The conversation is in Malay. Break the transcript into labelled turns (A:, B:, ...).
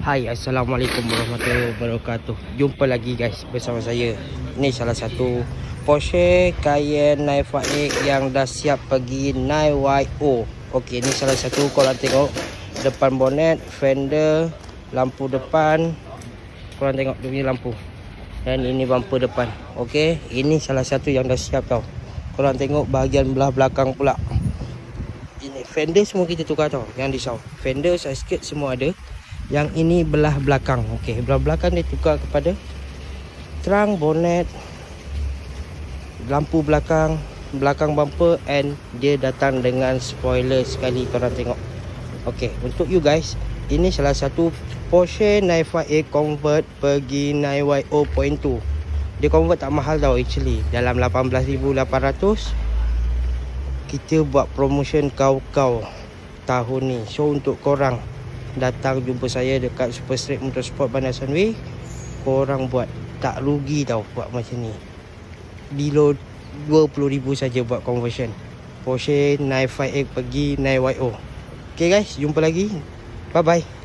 A: Hai, Assalamualaikum warahmatullahi wabarakatuh. Jumpa lagi guys bersama saya. Ini salah satu Porsche Cayenne 948 yang dah siap pergi 9YO. Okey, ini salah satu, korang tengok depan bonet, fender, lampu depan. Korang tengok dia punya lampu. Dan ini bumper depan. Okey, ini salah satu yang dah siap tau. Korang tengok bahagian belah belakang pula. Ini fender semua kita tukar tau. Jangan risau. Fender, side skirt semua ada. Yang ini belah belakang. Okey, belah belakang dia tukar kepada trunk, bonnet, lampu belakang, belakang bumper, and dia datang dengan spoiler sekali. Korang tengok. Okey, untuk you guys, ini salah satu Porsche 948 convert pergi 9YO.2. Dia convert tak mahal tau actually. Dalam 18,800. Kita buat promotion kau-kau tahun ni. So untuk korang datang jumpa saya dekat Super Street Motorsport Bandar Sunway, korang buat tak rugi tau buat macam ni. Below 20,000 saja buat conversion Porsche 958 pergi 9YO. Okay guys, jumpa lagi. Bye bye.